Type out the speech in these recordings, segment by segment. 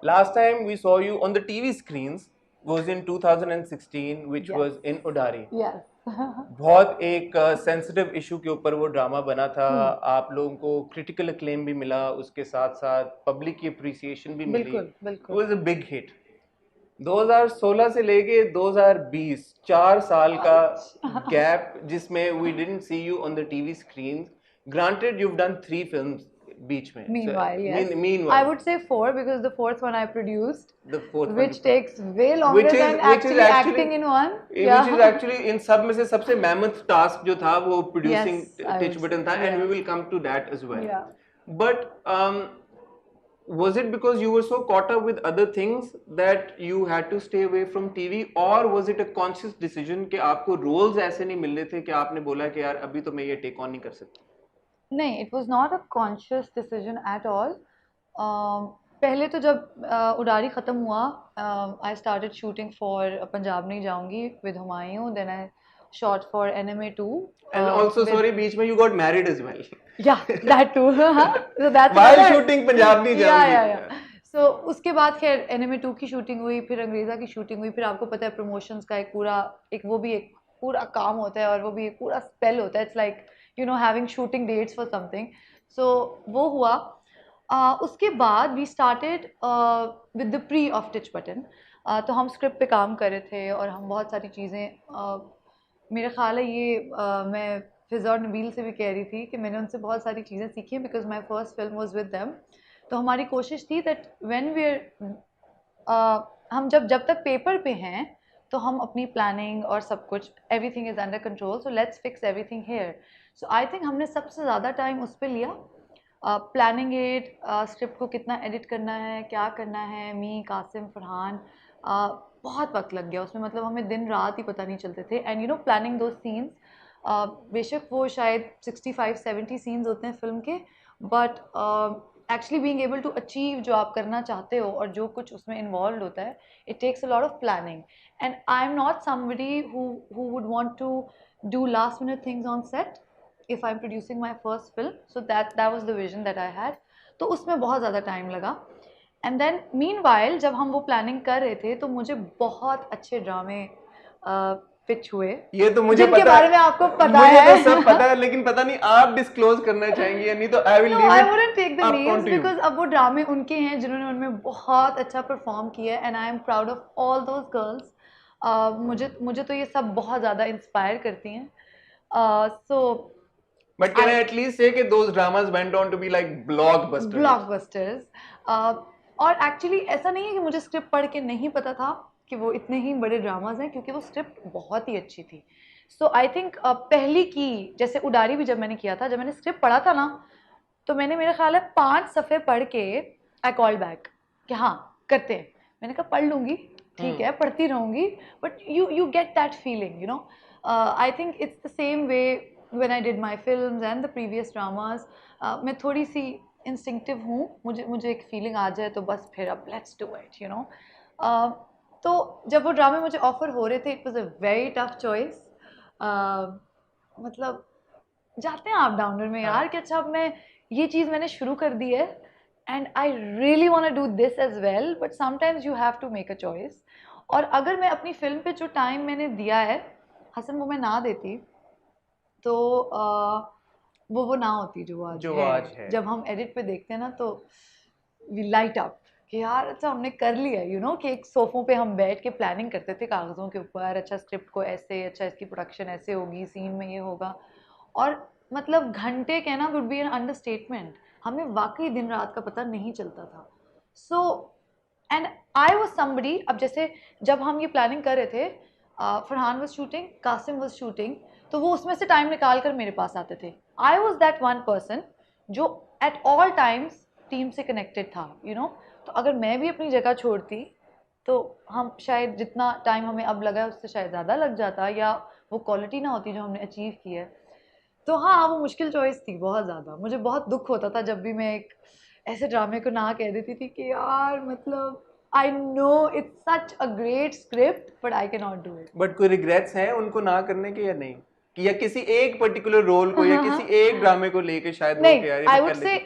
Last time we saw you on the TV screens was in 2016, which Yes. was in Udari. Yes. बहुत एक sensitive issue के ऊपर वो drama बना था. आप लोगों को क्रिटिकल अक्लेम भी मिला, उसके साथ साथ पब्लिक की अप्रिसिएशन भी मिली. बिल्कुल इट बिल्कुल. Was a big hit. 2016 से लेके 2020 4 साल का गैप जिसमें we didn't see you on the TV screens. Granted, you've done 3 films बीच में. Meanwhile, yes. Meanwhile, I would say 4 because the fourth one I produced, the fourth one, which takes way longer which is than which is actually actually acting in one. which is actually in सब में से सबसे mammoth task जो था वो producing Yes, I Titch would Button say, था, and yeah. we will come to that as well. Yeah. But was it because you were so caught up with other things that you had to stay away from TV, or was it a conscious decision कि आपको roles ऐसे नहीं मिल रहे थे कि आपने बोला कि यार अभी तो मैं ये take on नहीं कर सकता? नहीं, it was not a conscious decision at all. पहले तो जब उडारी ख़त्म हुआ, I started shooting for Punjab नहीं जाऊंगी with Humayun, then I shot for NMA 2. And also, sorry, बीच में you got married as well. Yeah, that too. So that's While another- shooting Punjab नहीं जाऊंगी. Yeah. So उसके बाद खैर NMA 2 की शूटिंग हुई, फिर अंग्रेज़ा की शूटिंग हुई, फिर आपको पता है प्रमोशंस का एक वो भी एक पूरा काम होता है और वो भी एक पूरा स्पेल होता है. It's like you know having shooting dates for something. So वो हुआ. उसके बाद we started with the pre of Titch Button. तो हम स्क्रिप्ट पे काम कर रहे थे और हम बहुत सारी चीज़ें मेरा ख्याल है ये मैं फिज़ा और नबील से भी कह रही थी कि मैंने उनसे बहुत सारी चीज़ें सीखी हैं because my first film was with them. तो हमारी कोशिश थी दैट व्हेन वी हम जब तक पेपर पे हैं तो हम अपनी प्लानिंग और सब कुछ everything is under control, so let's fix everything here. So I think हमने सबसे ज़्यादा टाइम उस पर लिया, प्लानिंग इट, स्क्रिप्ट को कितना एडिट करना है, क्या करना है. मी, कासिम, फरहान, बहुत वक्त लग गया उसमें, मतलब हमें दिन रात ही पता नहीं चलते थे. And you know planning two scenes, बेशक वो शायद 65-70 सीन्स होते हैं फिल्म के, but actually being able to achieve जो आप करना चाहते हो और जो कुछ उसमें इन्वॉल्व होता है, it takes a lot of planning. And I am not somebody who would want to do last minute things on set if I'm producing my first film. So that was the vision that I had. तो उसमें बहुत ज़्यादा time लगा. And then meanwhile जब हम वो planning कर रहे थे तो मुझे बहुत अच्छे ड्रामे पिच हुए. ये तो मुझे जिनके पता बारे में आपको पता है. मुझे तो सब पता है, लेकिन पता नहीं आप डिस्क्लोज करना चाहेंगे या नहीं, तो I will leave it. I wouldn't take the names because अब वो ड्रामे उनके हैं जिन्होंने उनमें बहुत अच्छा परफॉर्म किया है, and I am proud of all those girls. मुझे तो ये सब बहुत ज़्यादा इंस्पायर करती हैं. सो But can I at least say that those dramas went on to be like blockbusters? Blockbusters. और एक्चुअली ऐसा नहीं है कि मुझे स्क्रिप्ट पढ़ के नहीं पता था कि वो इतने ही बड़े ड्रामाज हैं, क्योंकि वो स्क्रिप्ट बहुत ही अच्छी थी. सो आई थिंक पहली की जैसे उडारी भी जब मैंने किया था, जब मैंने स्क्रिप्ट पढ़ा था ना, तो मैंने मेरा ख्याल है 5 सफ़े पढ़ के आई कॉल बैक कि हाँ करते हैं. मैंने कहा पढ़ लूँगी, ठीक है, पढ़ती रहूँगी, but you get that feeling, you know. I think it's the same way when I did my films and the previous dramas. मैं थोड़ी सी इंस्टिंक्टिव हूँ, मुझे एक फीलिंग आ जाए तो बस फिर अब let's do it, you know. तो जब वो ड्रामे मुझे ऑफर हो रहे थे, it was a very tough choice. मतलब जाते हैं आप डाउनर में यार कि अच्छा अब मैं ये चीज़ मैंने शुरू कर दी है and I really want to do this as well, but sometimes you have to make a choice. और अगर मैं अपनी फिल्म पे जो टाइम मैंने दिया है हसन, वो मैं ना देती तो वो ना होती जो आज है. जब हम एडिट पे देखते हैं ना तो वी लाइट अप कि यार अच्छा हमने कर लिया, यू नो, कि एक सोफ़ों पे हम बैठ के प्लानिंग करते थे कागज़ों के ऊपर, अच्छा स्क्रिप्ट को ऐसे, अच्छा इसकी प्रोडक्शन ऐसे होगी, सीन में ये होगा. और मतलब घंटे कहना वुड बी एन अंडरस्टेटमेंट. हमें वाकई दिन रात का पता नहीं चलता था. So and I was somebody, अब जैसे जब हम ये प्लानिंग कर रहे थे, Farhan was shooting, Kasim was shooting, तो वो उसमें से टाइम निकाल कर मेरे पास आते थे. I was that one person जो एट ऑल टाइम्स टीम से कनेक्टेड था, यू नो. तो अगर मैं भी अपनी जगह छोड़ती तो हम शायद जितना टाइम हमें अब लगा है उससे शायद ज़्यादा लग जाता, या वो क्वालिटी ना होती जो हमने अचीव की है. तो हाँ, वो मुश्किल चॉइस थी बहुत ज़्यादा. मुझे बहुत दुख होता था जब भी मैं एक ऐसे ड्रामे को ना कह देती थी कि यार मतलब I know it's such a great script, but I cannot do it. But कोई regrets हैं उनको ना करने के या नहीं, कि या किसी एक पर्टिकुलर रोल को या किसी एक ड्रामे को लेके शायद नहीं, I would say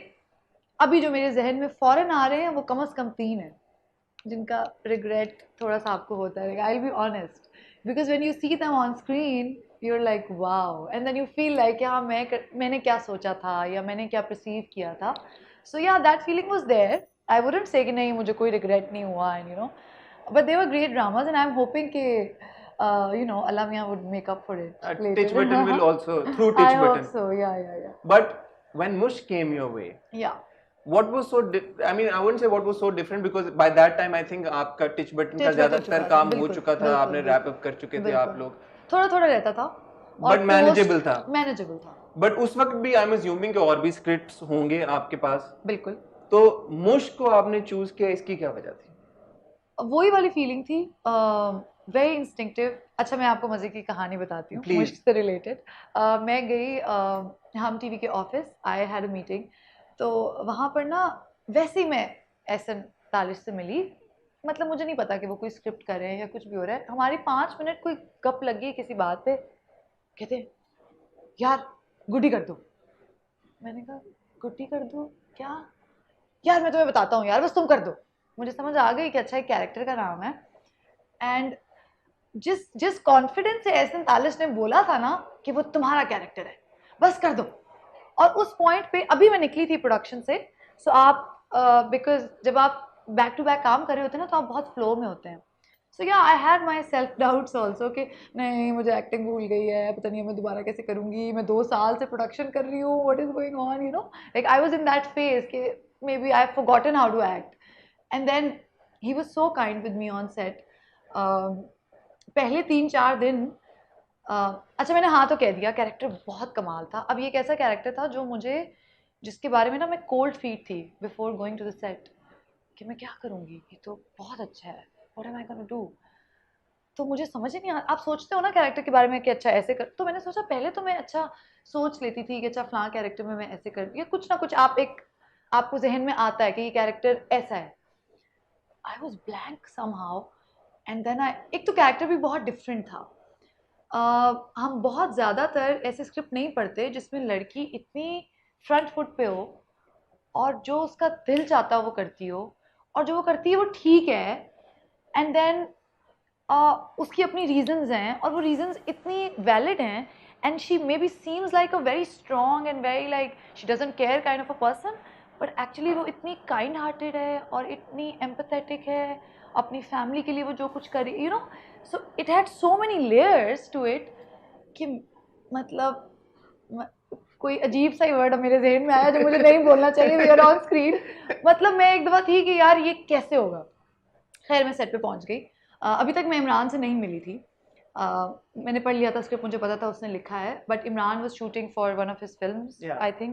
अभी जो मेरे जहन में फौरन आ रहे हैं वो कम से कम 3 हैं. जिनका रिग्रेट थोड़ा सा आपको होता है, I will be honest, because when you see them on screen you're like wow, and then you feel like हाँ मैंने क्या सोचा था या मैंने क्या perceive किया था. So yeah, that feeling was there. I wouldn't say कि नहीं मुझे कोई regret नहीं हुआ, and you know, but they were great dramas and I'm hoping कि you know Allah Miyan would make up for it later. Titch Button will also through I Titch hope Button. so, yeah. But when Mush came your way, Yeah. what was so I mean I wouldn't say what was so different because by that time I think आपका Titch Button का ज़्यादातर काम हो चुका था, आपने wrap up कर चुके थे आप लोग. थोड़ा रहता था. But manageable था. Manageable था. But उस वक्त भी I'm assuming कि और भी scripts होंगे आपके पास. बिल्कुल. तो मुश को आपने चूज किया, इसकी क्या वजह थी? वही वाली फीलिंग थी, वेरी इंस्टिंक्टिव. अच्छा मैं आपको मजे की कहानी बताती हूँ मुझ से रिलेटेड. मैं गई हम टीवी के office, I had a meeting. तो वहाँ पर ना वैसे ही मैं एहसन तालिश से मिली. मतलब मुझे नहीं पता कि वो कोई स्क्रिप्ट कर रहे हैं या कुछ भी हो रहा है. हमारी 5 मिनट कोई गप लगी किसी बात पे. कहते यार गुड्डी कर दो. मैंने कहा गुड्डी कर दो क्या? यार मैं तुम्हें बताता हूँ यार, बस तुम कर दो. मुझे समझ आ गई कि अच्छा एक कैरेक्टर का नाम है. एंड जिस कॉन्फिडेंस से एहसन तालिश ने बोला था ना कि वो तुम्हारा कैरेक्टर है, बस कर दो. और उस पॉइंट पे अभी मैं निकली थी प्रोडक्शन से. सो आप बिकॉज जब आप बैक टू बैक काम कर रहे होते हैं ना तो आप बहुत फ्लो में होते हैं. सो या I had my self doubts also कि नहीं मुझे एक्टिंग भूल गई है, पता नहीं मैं दोबारा कैसे करूँगी, मैं 2 साल से प्रोडक्शन कर रही हूँ, what is going on, you know. Like I was in that phase कि maybe I have forgotten how to act. And then he was so kind with me on set. पहले 3-4 दिन अच्छा मैंने हाँ तो कह दिया, कैरेक्टर बहुत कमाल था. अब ये एक ऐसा कैरेक्टर था जो मुझे, जिसके बारे में ना मैं कोल्ड फीट थी before going to the set कि मैं क्या करूँगी, ये तो बहुत अच्छा है, what am I gonna do. तो मुझे समझ ही नहीं आ. आप सोचते हो ना कैरेक्टर के बारे में कि अच्छा ऐसे कर, तो मैंने सोचा पहले तो मैं अच्छा सोच लेती थी कि अच्छा फलां कैरेक्टर में मैं ऐसे कर, या कुछ ना कुछ आपको जहन में आता है कि ये कैरेक्टर ऐसा है. I was blank somehow. And then एक तो कैरेक्टर भी बहुत डिफरेंट था. हम बहुत ज़्यादातर ऐसे स्क्रिप्ट नहीं पढ़ते जिसमें लड़की इतनी फ्रंट फुट पे हो और जो उसका दिल चाहता है वो करती हो, और जो वो करती है वो ठीक है. एंड देन उसकी अपनी रीजंस हैं और वो रीजंस इतनी वैलिड हैं. And she may be seems like a very strong and very like she doesn't care kind of a person, but actually वो इतनी काइंड हार्टेड है और इतनी एम्पैथेटिक है अपनी फैमिली के लिए, वो जो कुछ करे, you know. So it had so many layers to it कि मतलब कोई अजीब सा ही वर्ड मेरे जहन में आया जो मुझे नहीं बोलना चाहिए वी आर ऑन स्क्रीन. मतलब मैं एक दफ़ा थी कि यार ये कैसे होगा. खैर मैं सेट पे पहुंच गई. अभी तक मैं इमरान से नहीं मिली थी. मैंने पढ़ लिया था स्क्रिप्ट, मुझे पता था उसने लिखा है, but Imran was shooting for one of his films I think.